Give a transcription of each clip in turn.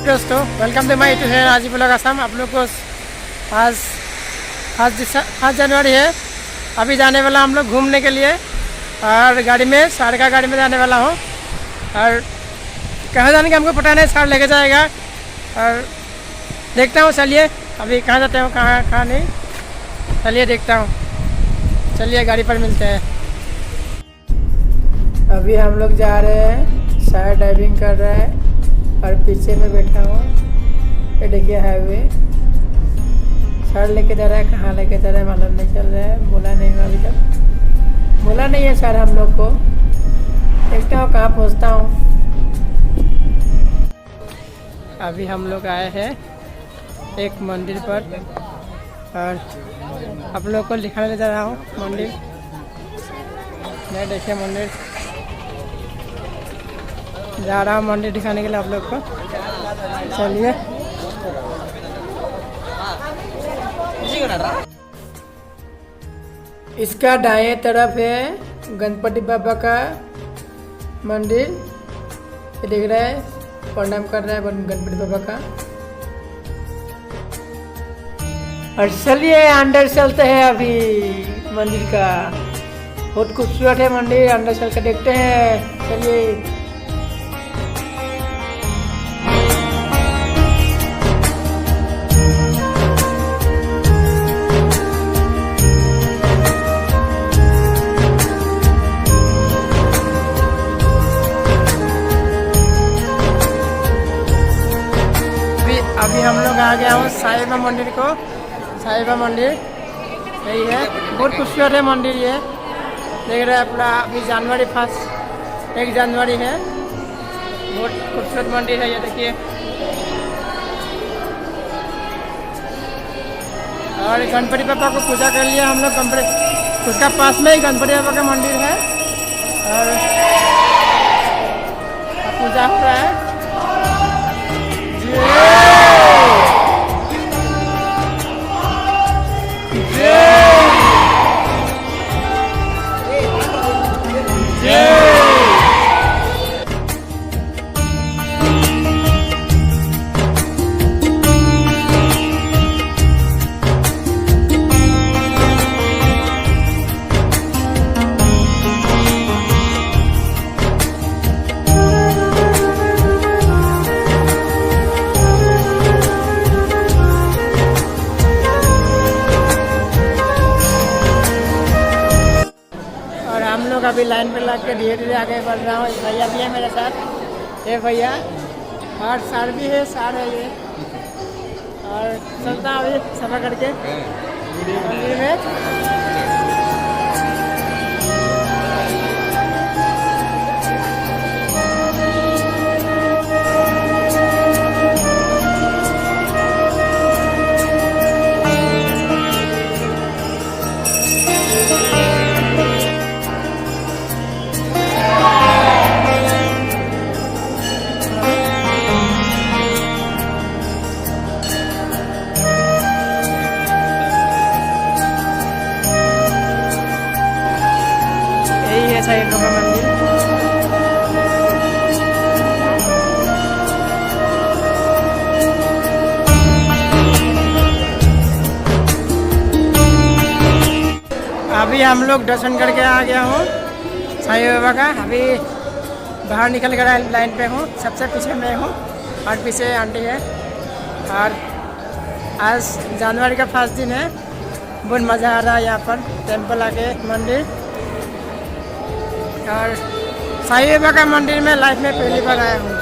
दोस्तों, welcome to my YouTube channel आजी blog Assam. आप लोग को आज 5 जनवरी है। अभी जाने वाला हम लोग घूमने के लिए और गाड़ी में सार गाड़ी में जाने वाला हूँ। और कहाँ जाने का हमको पता नहीं, सार लेके जाएगा और देखता हूँ। चलिए अभी कहाँ जाते हो, कहाँ नहीं, चलिए देखता हूँ। चलिए गाड़ी पर मिलते हैं। अभी हम लोग जा रहे हैं, सार ड्राइविंग कर रहा है और पीछे में बैठा हूँ। ये देखिए हाईवे, सर लेके जा रहा है। कहाँ लेके जा रहा है मालूम नहीं चल रहा है, बोला नहीं हुआ अभी तक, बोला नहीं है सर हम लोग को। देखता हूँ कहाँ पहुँचता हूँ। अभी हम लोग आए हैं एक मंदिर पर और आप लोग को दिखाने जा रहा हूँ मंदिर। मैं देखिए मंदिर जा रहा हूँ, मंदिर दिखाने के लिए आप लोग को। चलिए इसका दाएं तरफ है गणपति बाबा का मंदिर। ये देख रहा है, प्रणाम कर रहा है गणपति बाबा का। और चलिए अंदर चलते हैं अभी मंदिर का। बहुत खूबसूरत है मंदिर, अंदर चल कर देखते हैं। चलिए अभी हम लोग आ गया हूँ साईं बाबा मंदिर को। साईं बाबा मंदिर यही है, बहुत खूबसूरत है मंदिर। ये देख रहे हैं अपना, अभी जनवरी 1 जनवरी है। बहुत खूबसूरत मंदिर है ये देखिए। और गणपति बाबा को पूजा कर लिया हम लोग। गणपति उसका पास में ही गणपति बाबा का मंदिर है और पूजा हो रहा है। अभी लाइन पे लग के धीरे धीरे आगे बढ़ रहा हूँ। भैया भी है मेरे साथ, ये भैया और सार भी है, सार है ये। और चलता हूँ अभी सफर करके मंदिर में। साईं बाबा मंदिर अभी हम लोग दर्शन करके आ गया हूँ साईं बाबा का। अभी बाहर निकल कर लाइन पे हूँ, सबसे पीछे मैं हूँ और पीछे आंटी है। और आज जनवरी का 1 दिन है, बहुत मज़ा आ रहा है यहाँ पर टेम्पल आके मंदिर। और साईं बाबा का मंदिर में लाइफ में पहली बार आया हूँ।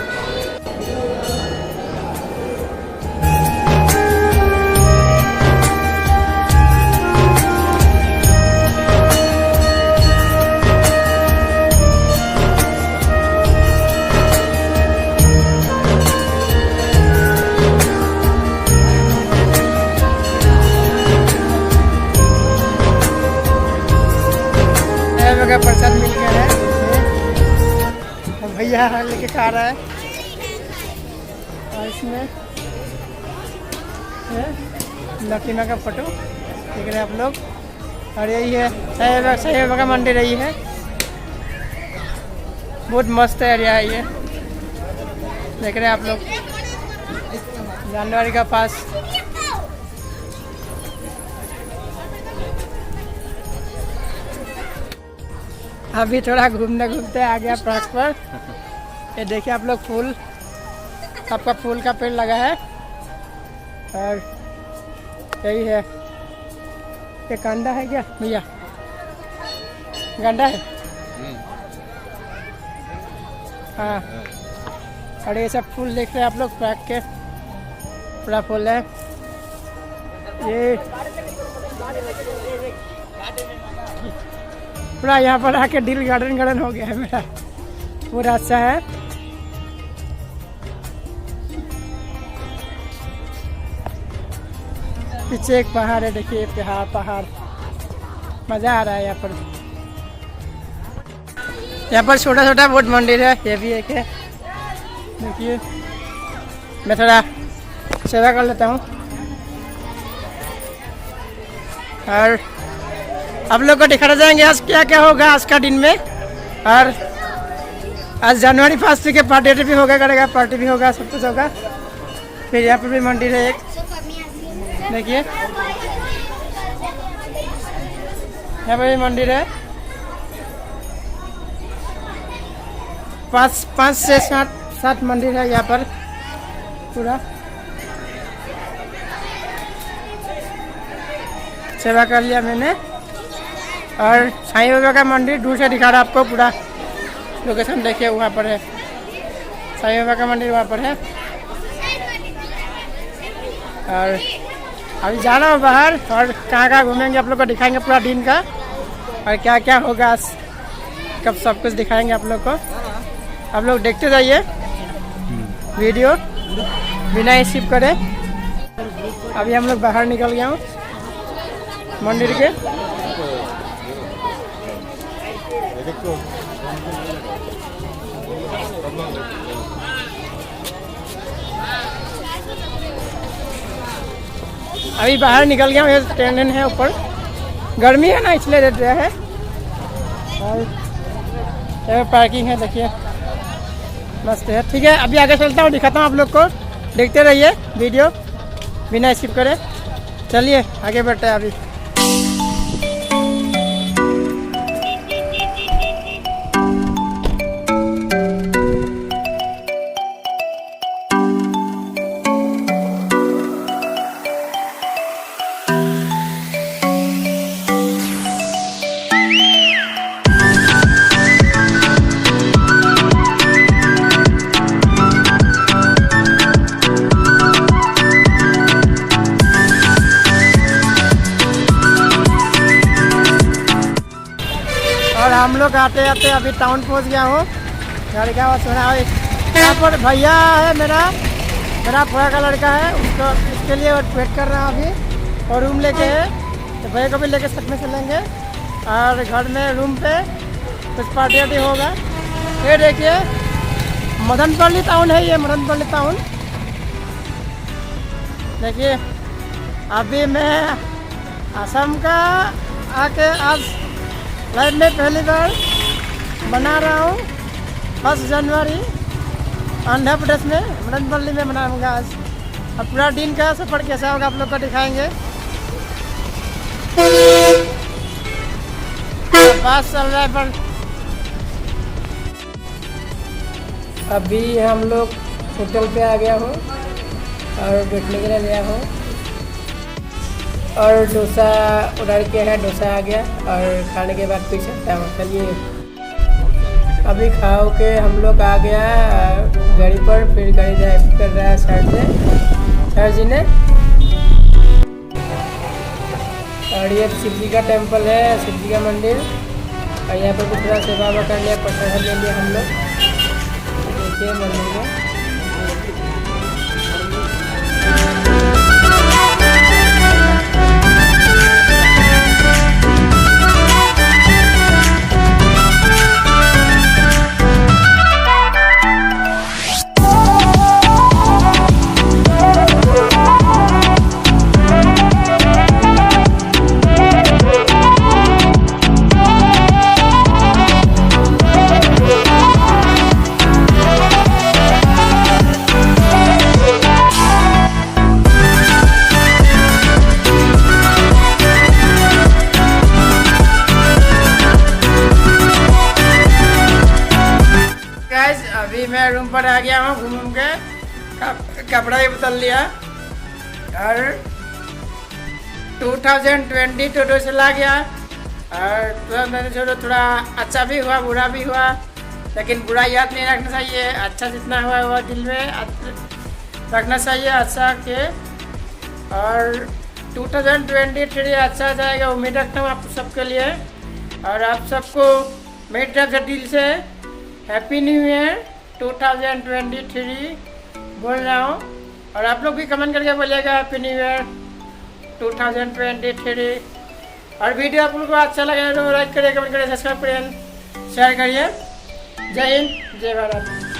का प्रसाद मिल गया है, भैया लेके खा रहा है। और इसमें है लक्ष्मी माँ का फोटो देख रहे हैं आप लोग। और यही है साईं बाबा का मंदिर, यही है। बहुत मस्त एरिया है ये, देख रहे हैं आप लोग। जानवाड़ी का पास। अभी थोड़ा घूमने घूमते आ गया पार्क पर। ये देखिए आप लोग, फूल, सबका फूल का पेड़ लगा है और यही है। ये गंडा है क्या भैया? गंडा है। हाँ, और ये सब फूल देख रहे हैं आप लोग, पार्क के पूरा फूल है ये। पूरा यहाँ पर आके दिल गार्डन गार्डन हो गया है मेरा, पूरा अच्छा है। पीछे एक पहाड़ है, देखिए पहाड़, मज़ा आ रहा है यहाँ पर। यहाँ पर छोटा छोटा बहुत मंदिर है, ये भी एक है। देखिए मैं थोड़ा सेवा कर लेता हूँ और आप लोग को दिखाना जाएंगे आज क्या क्या होगा आज का दिन में। और आज जनवरी 5 के पार्टी भी होगा, करेगा पार्टी भी होगा, सब कुछ होगा। फिर यहाँ पर भी मंदिर है एक, देखिए यहाँ पर भी मंदिर है। 5 से 7 मंदिर है यहाँ पर पूरा। सेवा कर लिया मैंने और साईं बाबा का मंदिर दूर से दिखा रहा आपको, पूरा लोकेशन देखिए वहाँ पर है। साईं बाबा का मंदिर वहाँ पर है। और अभी जा रहा हूँ बाहर और कहाँ कहाँ घूमेंगे आप लोग को दिखाएंगे पूरा दिन का, और क्या क्या होगा आज कब सब कुछ दिखाएंगे आप लोग को। आप लोग देखते जाइए वीडियो बिना स्किप करे। अभी हम लोग बाहर निकल गया हूँ मंदिर के। अभी बाहर निकल गया हूँ, ये ट्रेन है ऊपर, गर्मी है ना इसलिए रेट रहा है। और पार्किंग है, देखिए मस्त है। ठीक है, अभी आगे चलता हूँ, दिखाता हूँ आप लोग को, देखते रहिए वीडियो बिना स्किप करे। चलिए आगे बढ़ते हैं अभी। और हम लोग आते आते अभी टाउन पहुंच गया हूँ। गाड़ी का आवाज़ सुना है। यहाँ पर भैया है, मेरा फुआ का लड़का है, उसको इसके लिए वेट कर रहा हूँ अभी। और रूम लेके है तो भैया को भी लेके साथ में चलेंगे। और घर में रूम पे कुछ पार्टी वार्टी होगा। ये देखिए मदनपल्ली टाउन है, ये मदनपल्ली टाउन। देखिए अभी मैं असम का आके आज लाइफ में पहली बार बना रहा हूँ 1 जनवरी आंध्र प्रदेश में मदनपल्ली में मनाऊंगा आज। और पूरा दिन का सफर कैसा होगा आप लोग को दिखाएंगे। बस चल रहा है पर अभी हम लोग होटल पे आ गया हूँ और बैठने के लिए गया हूँ। और डोसा ऑर्डर किया है, डोसा आ गया और खाने के बाद पी सकता हूँ। चलिए अभी खाओ के हम लोग आ गया गाड़ी पर। फिर गाड़ी ड्राइव कर रहा है सर जी ने। और ये शिव जी का टेम्पल है, शिव जी का मंदिर। और यहाँ पर कुछ थोड़ा सेवा कर लिया, प्रसाद ले लिया हम लोग। देखिए मंदिर में बाहर आ गया हूँ घूम के, कपड़ा भी बदल लिया और 2022 से ला गया। और मैंने थोड़ा अच्छा भी हुआ बुरा भी हुआ, लेकिन बुरा याद नहीं रखना चाहिए, अच्छा जितना हुआ वो दिल में रखना चाहिए अच्छा के। और 2023 अच्छा जाएगा उम्मीद रखता हूँ आप सबके लिए। और आप सबको मेरी तरफ से दिल से हैप्पी न्यू ईयर 2023 बोल रहा हूँ। और आप लोग भी कमेंट करके बोलिएगा हैप्पी न्यू ईयर 2023। और वीडियो आप लोग को अच्छा लगे तो लाइक करिए, कमेंट करिए, सब्सक्राइब करिए, शेयर करिए। जय हिंद, जय भारत।